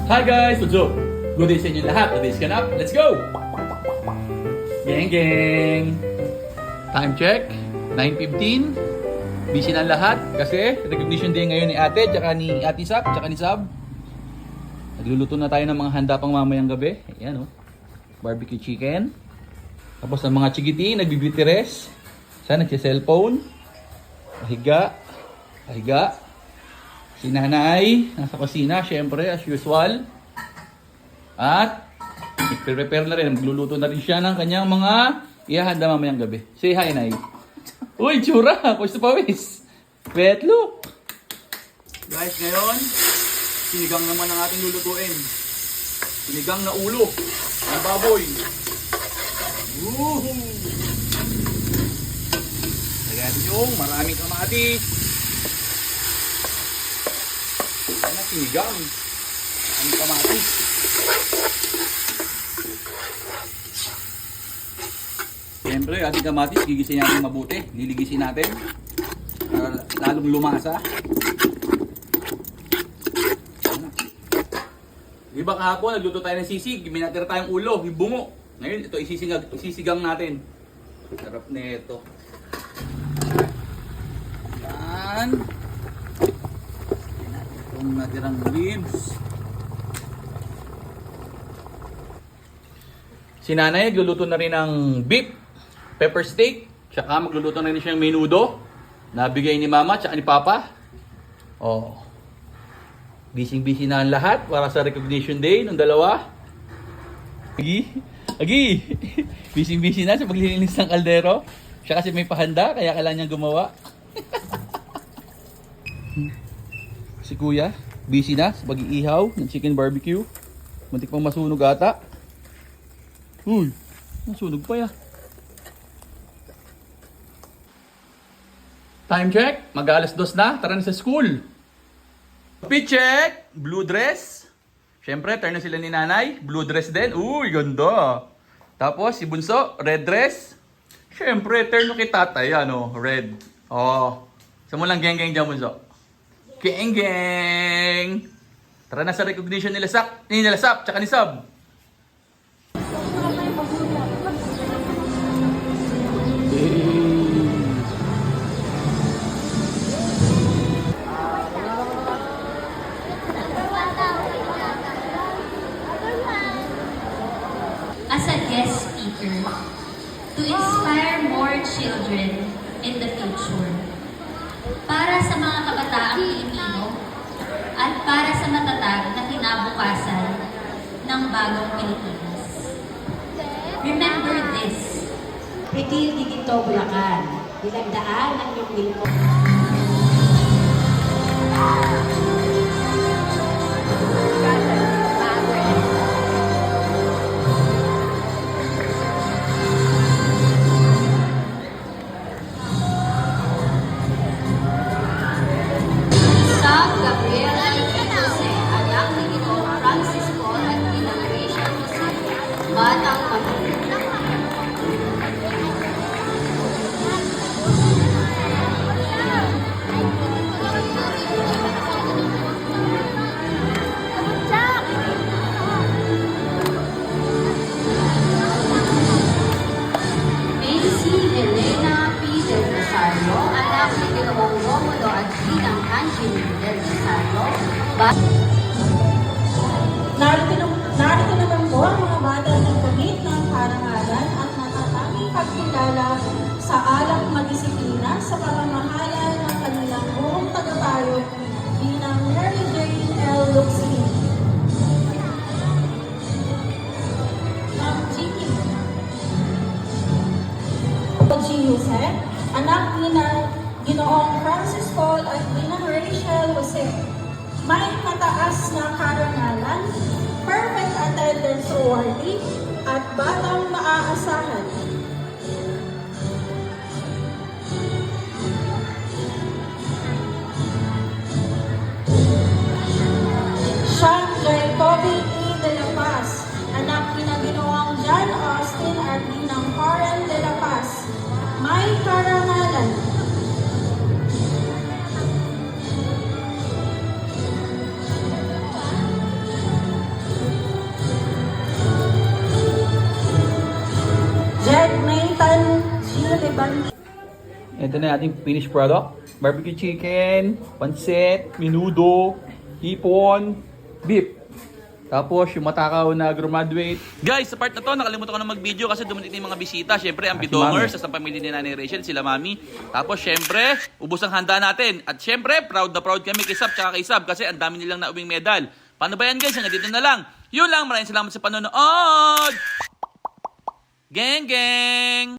Hi guys! What's up? Good day sa inyo lahat. Good day is up. Let's go! Gang gang! Time check. 9:15. Busy na lahat kasi recognition day ngayon ni ate, tsaka ni ate Sap, tsaka ni Sab. Nagluluto na tayo ng mga handa pang mamayang gabi. Ayan barbecue chicken. Tapos ang mga chigiti, nagbi-beauty rest. Sana nagsi-cellphone. Pahiga. Si nanay, nasa kusina, syempre, as usual. At, prepare na rin. Magluluto na rin siya ng kanyang mga ihahanda mamayang gabi. Say hi, Nay. Uy, tsura! Pwes to pawis. Wet look! Guys, ngayon, sinigang naman ang ating lulutuin. Sinigang na ulo ng baboy. Woohoo! Lagyan yung maraming kamatis. Ano, sinigang. Ang kamatis. Siyempre, ating kamatis, gigisin natin mabuti. Liligisin natin. Para lalong lumasa. Diba kahapon, nagluto tayo ng sisig. May natira tayong ulo, yung bungo. Ngayon, ito isisigang natin. Sarap na ito. Yan. Itong natirang ribs. Si nanay, nagluluto na rin ng beef, pepper steak, tsaka magluluto na rin siya ng menudo. Nabigay ni mama, tsaka ni papa. Busy na ang lahat para sa recognition day ng dalawa. Agi! Busy na sa paglilinis ng kaldero. Siya kasi may pahanda, kaya kailangan niyang gumawa. Si kuya, busy na sa pag-iihaw ng chicken barbecue. Muntik pang masunog ata. Uy, nasunog pa ya. Time check, mag-alas 2 na, tara na sa school. Fit check, blue dress. Siyempre, turn na sila ni nanay, blue dress din. Uy, ganda. Tapos, si bunso, red dress. Siyempre, turn kay tatay, red. Simulang geng-geng dyan, bunso. Geng-geng! Tara na sa recognition nila Sap, tsaka ni Sab. As a guest speaker, to inspire more children in the future, para sa mga kabataang Pilipino at para sa matatag na kinabukasan ng bagong Pilipinas. Remember this. Pikil Digito, Bulacan. Bilagdaan ng iyong lingkod. Sab Gabriela Jose, anak ni Ginoong Francis Paul at Ginang Rachel Jose, Batang Pamilya. Macy Elena P. Del Rosario, anak ni Ginoong Romulo at Ginang Angeline Del Rosario, Narito naman po ang mga bata ng kumit ng parangalan at natatanging pagkilala sa alak madisiplina sa pamamahala ng kanilang buong tagapayo bilang Mary Jane L. Luxin. Ma'am Gigi. G. Jose, anak ni Ginoong Francis Paul at Ginang Rachel Jose. May mataas na karangalan, perfect attendance awardee, at batang maaasahan. Sean Jacoby E. De La Paz, anak ni Ginoong John Austin at Ginang Karen De La Paz. May karangalan, Ito na ating finished product. Barbecue chicken, pancit, menudo, hipon, beef. Tapos yung matakaw na graduate. Guys, sa part na to, nakalimutan ko na mag-video kasi dumating na yung mga bisita. Siyempre, ang Ah, si Bidongers, sa pamilya ni Nanay Rachel, sila Mami. Tapos, siyempre, ubos ang handa natin. At siyempre, proud na proud kami kay Sab tsaka kay Sab kasi ang dami nilang nauwing medal. Paano ba yan, guys? Hanggang dito na lang. Yun lang, maraming salamat sa panonood. Geng, geng!